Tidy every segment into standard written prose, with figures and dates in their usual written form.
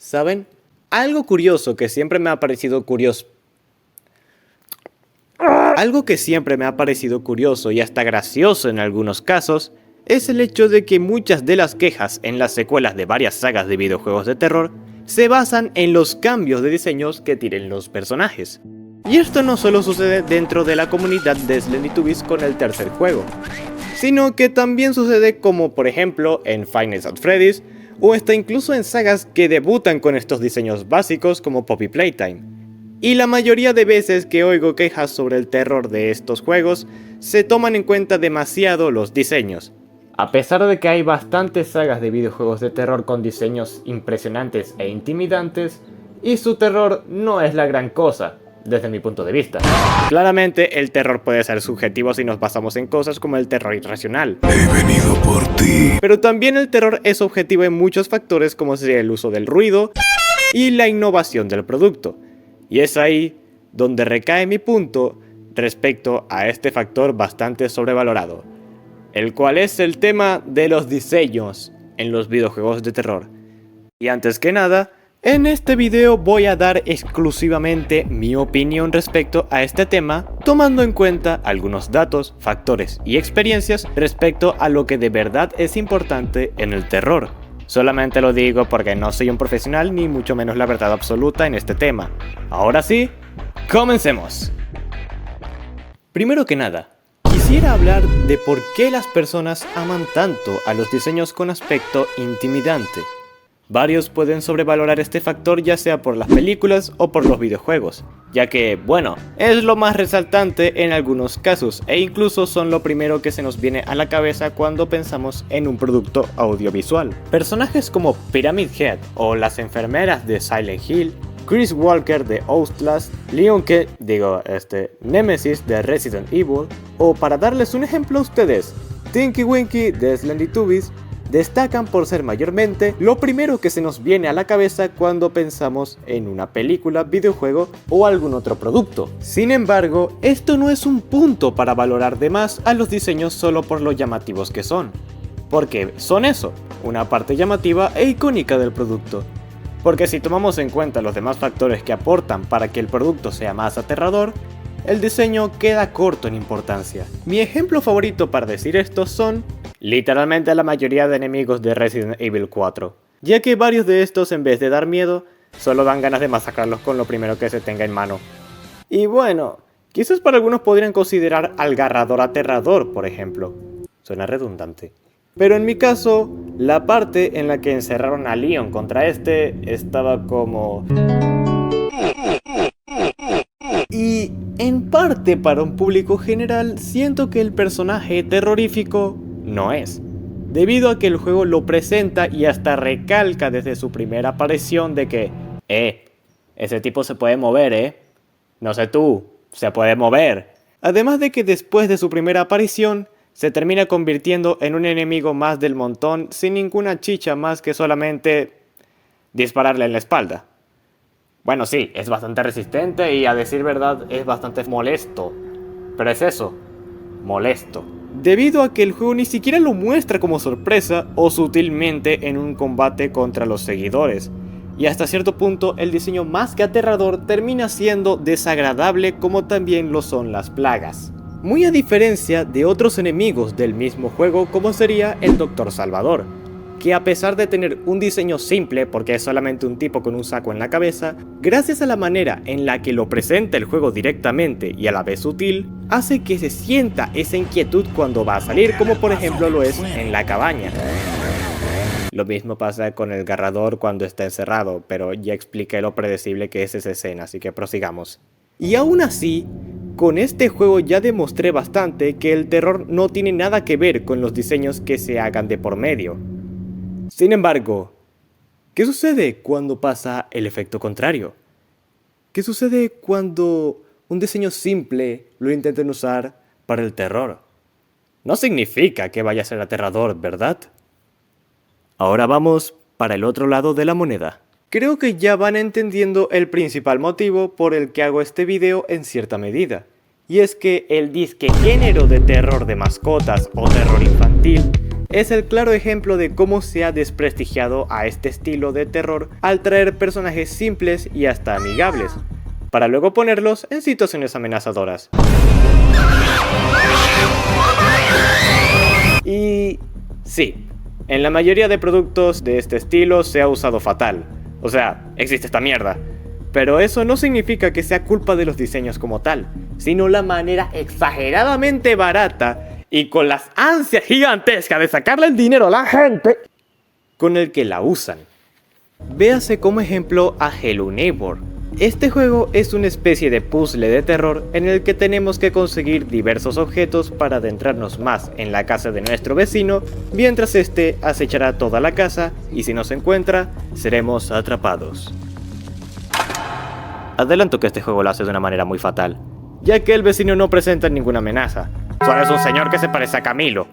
¿Saben? Algo curioso que siempre me ha parecido curioso. Algo que siempre me ha parecido curioso y hasta gracioso en algunos casos es el hecho de que muchas de las quejas en las secuelas de varias sagas de videojuegos de terror se basan en los cambios de diseños que tienen los personajes. Y esto no solo sucede dentro de la comunidad de Slendytubbies con el tercer juego, sino que también sucede como por ejemplo en Five Nights at Freddy's o hasta incluso en sagas que debutan con estos diseños básicos como Poppy Playtime. Y la mayoría de veces que oigo quejas sobre el terror de estos juegos, se toman en cuenta demasiado los diseños. A pesar de que hay bastantes sagas de videojuegos de terror con diseños impresionantes e intimidantes, y su terror no es la gran cosa, desde mi punto de vista. Claramente el terror puede ser subjetivo si nos basamos en cosas como el terror irracional. He venido por ti. Pero también el terror es objetivo en muchos factores como sería el uso del ruido y la innovación del producto. Y es ahí donde recae mi punto respecto a este factor bastante sobrevalorado, el cual es el tema de los diseños en los videojuegos de terror. Y antes que nada, en este video voy a dar exclusivamente mi opinión respecto a este tema, tomando en cuenta algunos datos, factores y experiencias respecto a lo que de verdad es importante en el terror. Solamente lo digo porque no soy un profesional ni mucho menos la verdad absoluta en este tema. Ahora sí, comencemos. Primero que nada, quisiera hablar de por qué las personas aman tanto a los diseños con aspecto intimidante. Varios pueden sobrevalorar este factor ya sea por las películas o por los videojuegos, ya que, bueno, es lo más resaltante en algunos casos e incluso son lo primero que se nos viene a la cabeza cuando pensamos en un producto audiovisual. Personajes como Pyramid Head o las enfermeras de Silent Hill, Chris Walker de Outlast, Nemesis de Resident Evil, o para darles un ejemplo a ustedes, Tinky Winky de Slendytubbies, destacan por ser mayormente lo primero que se nos viene a la cabeza cuando pensamos en una película, videojuego o algún otro producto. Sin embargo, esto no es un punto para valorar de más a los diseños solo por lo llamativos que son, porque son eso, una parte llamativa e icónica del producto. Porque si tomamos en cuenta los demás factores que aportan para que el producto sea más aterrador, el diseño queda corto en importancia. Mi ejemplo favorito para decir esto son literalmente la mayoría de enemigos de Resident Evil 4, ya que varios de estos en vez de dar miedo, solo dan ganas de masacrarlos con lo primero que se tenga en mano. Y bueno, quizás para algunos podrían considerar al Garrador aterrador, por ejemplo. Suena redundante. Pero en mi caso, la parte en la que encerraron a Leon contra este estaba como... Y en parte para un público general siento que el personaje terrorífico no es, debido a que el juego lo presenta y hasta recalca desde su primera aparición de que ese tipo se puede mover, no sé tú, se puede mover. Además de que después de su primera aparición se termina convirtiendo en un enemigo más del montón sin ninguna chicha más que solamente dispararle en la espalda. Bueno, sí, es bastante resistente y a decir verdad es bastante molesto, pero es eso, molesto. Debido a que el juego ni siquiera lo muestra como sorpresa o sutilmente en un combate contra los seguidores, y hasta cierto punto el diseño más que aterrador termina siendo desagradable como también lo son las plagas. Muy a diferencia de otros enemigos del mismo juego como sería el Dr. Salvador, que a pesar de tener un diseño simple porque es solamente un tipo con un saco en la cabeza, gracias a la manera en la que lo presenta el juego directamente y a la vez sutil, hace que se sienta esa inquietud cuando va a salir, como por ejemplo lo es en la cabaña. Lo mismo pasa con el Garrador cuando está encerrado, pero ya expliqué lo predecible que es esa escena, así que prosigamos. Y aún así, con este juego ya demostré bastante que el terror no tiene nada que ver con los diseños que se hagan de por medio. Sin embargo, ¿qué sucede cuando pasa el efecto contrario? ¿Qué sucede cuando un diseño simple lo intenten usar para el terror? No significa que vaya a ser aterrador, ¿verdad? Ahora vamos para el otro lado de la moneda. Creo que ya van entendiendo el principal motivo por el que hago este video en cierta medida. Y es que el disque género de terror de mascotas o terror infantil es el claro ejemplo de cómo se ha desprestigiado a este estilo de terror al traer personajes simples y hasta amigables, para luego ponerlos en situaciones amenazadoras. Y sí, en la mayoría de productos de este estilo se ha usado fatal. O sea, existe esta mierda. Pero eso no significa que sea culpa de los diseños como tal, sino la manera exageradamente barata y con las ansias gigantescas de sacarle el dinero a la gente con el que la usan. Véase como ejemplo a Hello Neighbor. Este juego es una especie de puzzle de terror en el que tenemos que conseguir diversos objetos para adentrarnos más en la casa de nuestro vecino, mientras este acechará toda la casa y si nos encuentra, seremos atrapados. Adelanto que este juego lo hace de una manera muy fatal, ya que el vecino no presenta ninguna amenaza, solo es un señor que se parece a Camilo.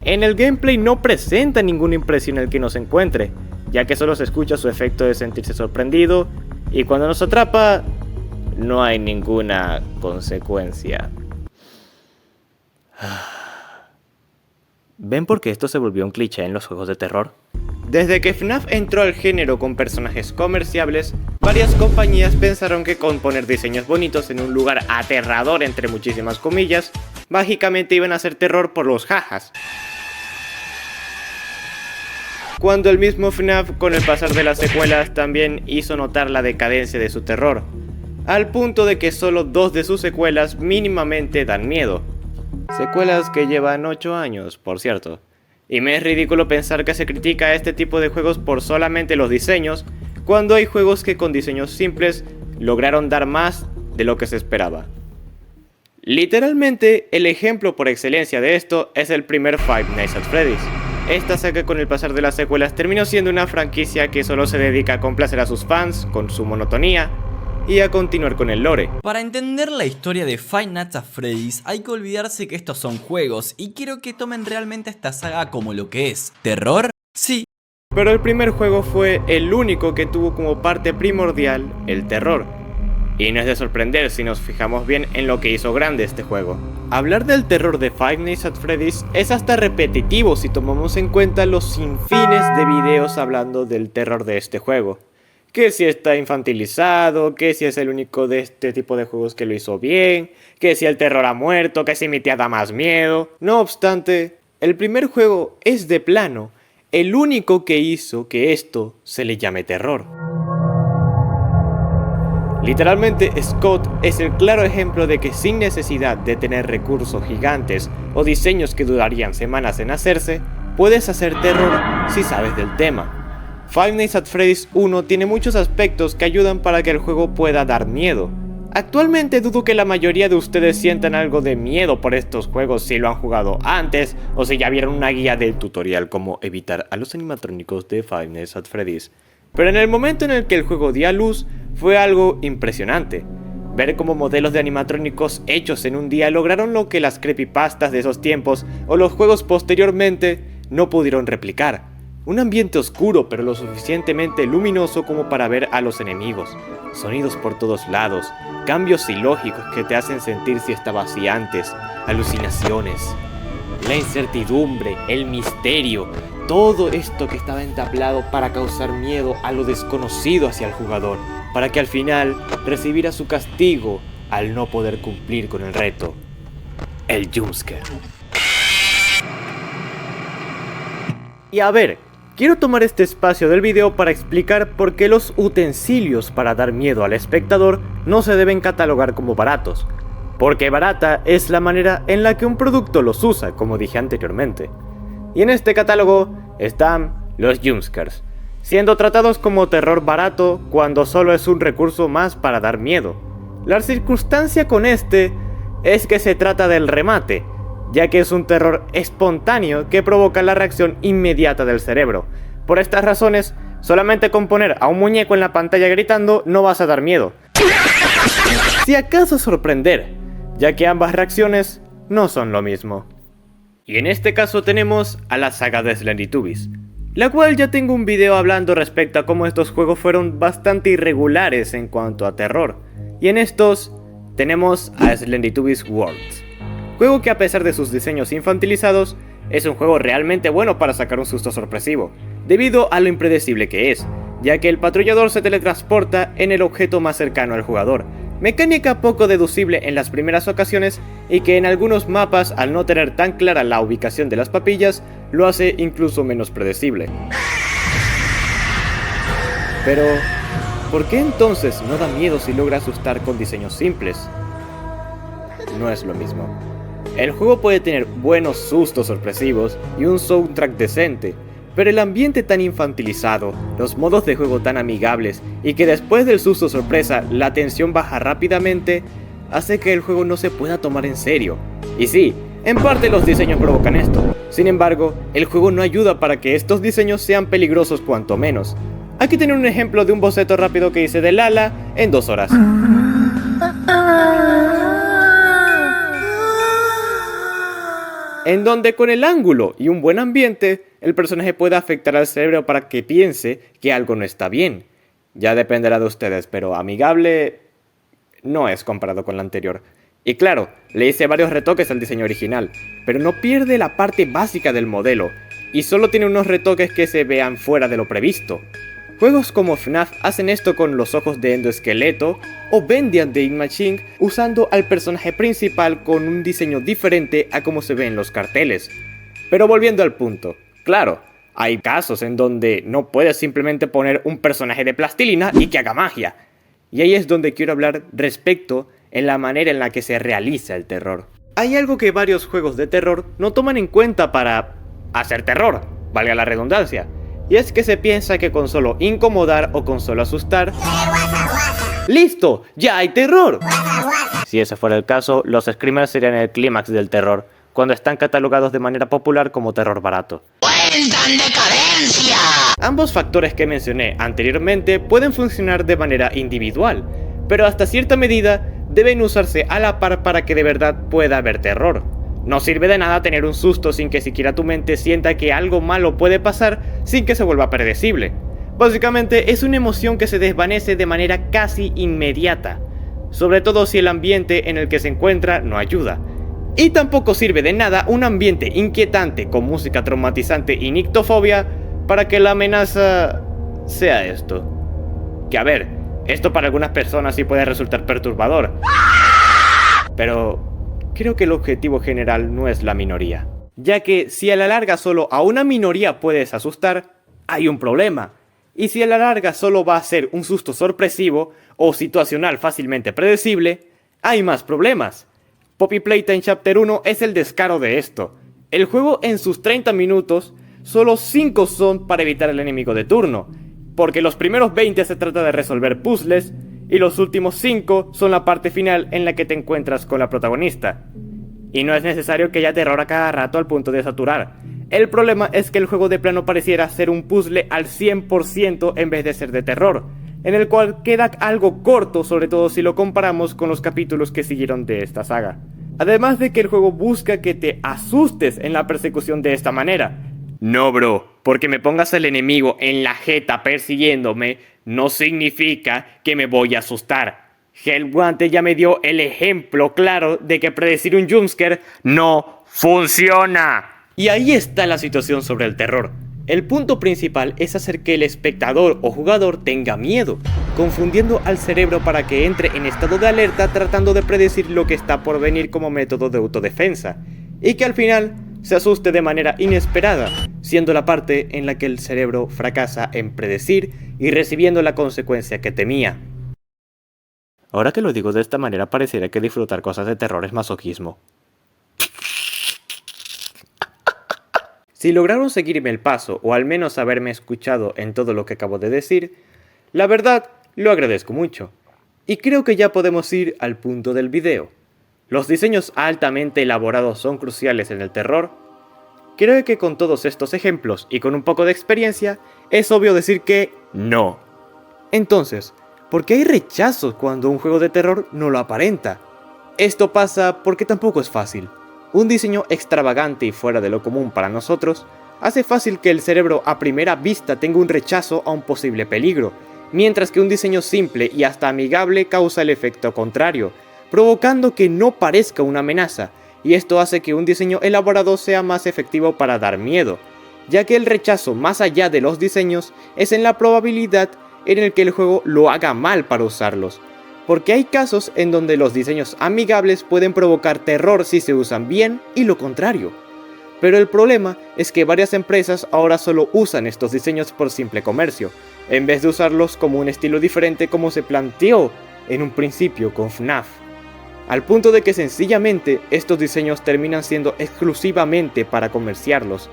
En el gameplay no presenta ninguna impresión el que nos encuentre, ya que solo se escucha su efecto de sentirse sorprendido, y cuando nos atrapa, no hay ninguna consecuencia. ¿Ven por qué esto se volvió un cliché en los juegos de terror? Desde que FNAF entró al género con personajes comerciables, varias compañías pensaron que con poner diseños bonitos en un lugar aterrador entre muchísimas comillas, mágicamente iban a hacer terror por los jajas. Cuando el mismo FNAF con el pasar de las secuelas también hizo notar la decadencia de su terror, al punto de que solo 2 de sus secuelas mínimamente dan miedo. Secuelas que llevan 8 años, por cierto. Y me es ridículo pensar que se critica a este tipo de juegos por solamente los diseños, cuando hay juegos que con diseños simples lograron dar más de lo que se esperaba. Literalmente, el ejemplo por excelencia de esto es el primer Five Nights at Freddy's. Esta saga con el pasar de las secuelas terminó siendo una franquicia que solo se dedica a complacer a sus fans con su monotonía y a continuar con el lore. Para entender la historia de Five Nights at Freddy's hay que olvidarse que estos son juegos y quiero que tomen realmente esta saga como lo que es. ¿Terror? Sí. Pero el primer juego fue el único que tuvo como parte primordial el terror. Y no es de sorprender si nos fijamos bien en lo que hizo grande este juego. Hablar del terror de Five Nights at Freddy's es hasta repetitivo si tomamos en cuenta los sinfines de videos hablando del terror de este juego. Que si está infantilizado, que si es el único de este tipo de juegos que lo hizo bien, que si el terror ha muerto, que si mi tía da más miedo. No obstante, el primer juego es de plano el único que hizo que esto se le llame terror. Literalmente, Scott es el claro ejemplo de que sin necesidad de tener recursos gigantes o diseños que durarían semanas en hacerse, puedes hacer terror si sabes del tema. Five Nights at Freddy's 1 tiene muchos aspectos que ayudan para que el juego pueda dar miedo. Actualmente dudo que la mayoría de ustedes sientan algo de miedo por estos juegos si lo han jugado antes o si ya vieron una guía del tutorial como evitar a los animatrónicos de Five Nights at Freddy's. Pero en el momento en el que el juego dio a luz fue algo impresionante. Ver cómo modelos de animatrónicos hechos en un día lograron lo que las creepypastas de esos tiempos o los juegos posteriormente no pudieron replicar. Un ambiente oscuro pero lo suficientemente luminoso como para ver a los enemigos. Sonidos por todos lados, cambios ilógicos que te hacen sentir si estaba así antes, alucinaciones, la incertidumbre, el misterio, todo esto que estaba entablado para causar miedo a lo desconocido hacia el jugador, para que al final recibiera su castigo al no poder cumplir con el reto, el jumpscare. Y a ver, quiero tomar este espacio del video para explicar por qué los utensilios para dar miedo al espectador no se deben catalogar como baratos. Porque barata es la manera en la que un producto los usa, como dije anteriormente. Y en este catálogo están los jumpscares, siendo tratados como terror barato cuando solo es un recurso más para dar miedo. La circunstancia con este es que se trata del remate, ya que es un terror espontáneo que provoca la reacción inmediata del cerebro. Por estas razones, solamente con poner a un muñeco en la pantalla gritando no vas a dar miedo. Si acaso sorprender, ya que ambas reacciones no son lo mismo. Y en este caso tenemos a la saga de Slendytubbies, la cual ya tengo un video hablando respecto a cómo estos juegos fueron bastante irregulares en cuanto a terror. Y en estos tenemos a Slendytubbies Worlds, juego que a pesar de sus diseños infantilizados, es un juego realmente bueno para sacar un susto sorpresivo, debido a lo impredecible que es, ya que el patrullador se teletransporta en el objeto más cercano al jugador, mecánica poco deducible en las primeras ocasiones y que en algunos mapas, al no tener tan clara la ubicación de las papillas, lo hace incluso menos predecible. Pero, ¿por qué entonces no da miedo si logra asustar con diseños simples? No es lo mismo. El juego puede tener buenos sustos sorpresivos y un soundtrack decente, pero el ambiente tan infantilizado, los modos de juego tan amigables y que después del susto sorpresa la tensión baja rápidamente, hace que el juego no se pueda tomar en serio. Y sí, en parte los diseños provocan esto, sin embargo, el juego no ayuda para que estos diseños sean peligrosos cuanto menos. Aquí tienen un ejemplo de un boceto rápido que hice de Lala en 2 horas. En donde con el ángulo y un buen ambiente, el personaje puede afectar al cerebro para que piense que algo no está bien. Ya dependerá de ustedes, pero amigable no es comparado con la anterior. Y claro, le hice varios retoques al diseño original, pero no pierde la parte básica del modelo, y solo tiene unos retoques que se vean fuera de lo previsto. Juegos como FNAF hacen esto con los ojos de endoesqueleto o Vendiant de Inmachine usando al personaje principal con un diseño diferente a como se ve en los carteles. Pero volviendo al punto, claro, hay casos en donde no puedes simplemente poner un personaje de plastilina y que haga magia. Y ahí es donde quiero hablar respecto en la manera en la que se realiza el terror. Hay algo que varios juegos de terror no toman en cuenta para hacer terror, valga la redundancia. Y es que se piensa que con solo incomodar o con solo asustar, ¡listo! ¡Ya hay terror! Si ese fuera el caso, los screamers serían el clímax del terror, cuando están catalogados de manera popular como terror barato. ¡Vuelta en decadencia! Ambos factores que mencioné anteriormente pueden funcionar de manera individual, pero hasta cierta medida deben usarse a la par para que de verdad pueda haber terror. No sirve de nada tener un susto sin que siquiera tu mente sienta que algo malo puede pasar sin que se vuelva predecible. Básicamente es una emoción que se desvanece de manera casi inmediata, sobre todo si el ambiente en el que se encuentra no ayuda. Y tampoco sirve de nada un ambiente inquietante con música traumatizante y nictofobia para que la amenaza sea esto. Que a ver, esto para algunas personas sí puede resultar perturbador, pero creo que el objetivo general no es la minoría, ya que si a la larga solo a una minoría puedes asustar, hay un problema. Y si a la larga solo va a ser un susto sorpresivo o situacional fácilmente predecible, hay más problemas. Poppy Playtime Chapter 1 es el descaro de esto. El juego en sus 30 minutos, solo 5 son para evitar el enemigo de turno, porque los primeros 20 se trata de resolver puzzles, y los últimos 5 son la parte final en la que te encuentras con la protagonista. Y no es necesario que haya terror a cada rato al punto de saturar. El problema es que el juego de plano pareciera ser un puzzle al 100% en vez de ser de terror, en el cual queda algo corto, sobre todo si lo comparamos con los capítulos que siguieron de esta saga. Además de que el juego busca que te asustes en la persecución de esta manera. No bro, porque me pongas al enemigo en la jeta persiguiéndome no significa que me voy a asustar. Hellguante ya me dio el ejemplo claro de que predecir un jumpscare no funciona. Y ahí está la situación sobre el terror. El punto principal es hacer que el espectador o jugador tenga miedo, confundiendo al cerebro para que entre en estado de alerta tratando de predecir lo que está por venir como método de autodefensa, y que al final se asuste de manera inesperada, siendo la parte en la que el cerebro fracasa en predecir y recibiendo la consecuencia que temía. Ahora que lo digo de esta manera pareciera que disfrutar cosas de terror es masoquismo. Si lograron seguirme el paso o al menos haberme escuchado en todo lo que acabo de decir, la verdad lo agradezco mucho. Y creo que ya podemos ir al punto del video. ¿Los diseños altamente elaborados son cruciales en el terror? Creo que con todos estos ejemplos y con un poco de experiencia, es obvio decir que no. Entonces, ¿por qué hay rechazos cuando un juego de terror no lo aparenta? Esto pasa porque tampoco es fácil. Un diseño extravagante y fuera de lo común para nosotros hace fácil que el cerebro a primera vista tenga un rechazo a un posible peligro, mientras que un diseño simple y hasta amigable causa el efecto contrario, provocando que no parezca una amenaza, y esto hace que un diseño elaborado sea más efectivo para dar miedo, ya que el rechazo más allá de los diseños es en la probabilidad en el que el juego lo haga mal para usarlos, porque hay casos en donde los diseños amigables pueden provocar terror si se usan bien y lo contrario. Pero el problema es que varias empresas ahora solo usan estos diseños por simple comercio, en vez de usarlos como un estilo diferente como se planteó en un principio con FNAF. Al punto de que sencillamente estos diseños terminan siendo exclusivamente para comerciarlos,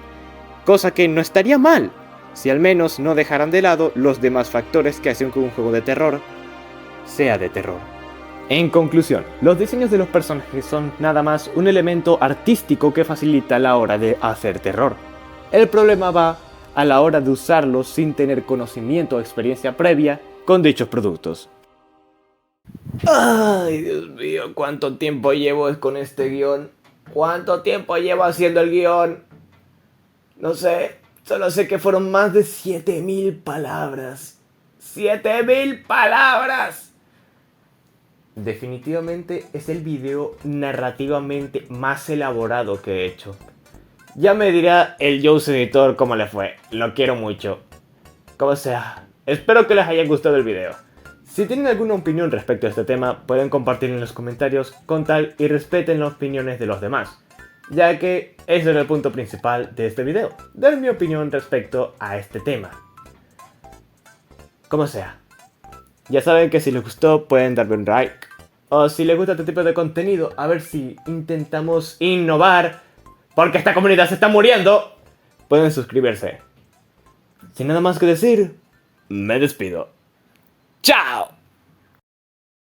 cosa que no estaría mal, si al menos no dejaran de lado los demás factores que hacen que un juego de terror sea de terror. En conclusión, los diseños de los personajes son nada más un elemento artístico que facilita la hora de hacer terror. El problema va a la hora de usarlos sin tener conocimiento o experiencia previa con dichos productos. Ay, Dios mío, ¿cuánto tiempo llevo con este guión? ¿Cuánto tiempo llevo haciendo el guión? No sé, solo sé que fueron más de 7000 palabras. ¡7000 palabras! Definitivamente es el video narrativamente más elaborado que he hecho. Ya me dirá el Joe's Editor cómo le fue, lo quiero mucho. Como sea, espero que les haya gustado el video. Si tienen alguna opinión respecto a este tema, pueden compartirlo en los comentarios con tal y respeten las opiniones de los demás, ya que ese era el punto principal de este video, dar mi opinión respecto a este tema. Como sea, ya saben que si les gustó pueden darme un like, o si les gusta este tipo de contenido, a ver si intentamos innovar, porque esta comunidad se está muriendo, pueden suscribirse. Sin nada más que decir, me despido. ¡Chao!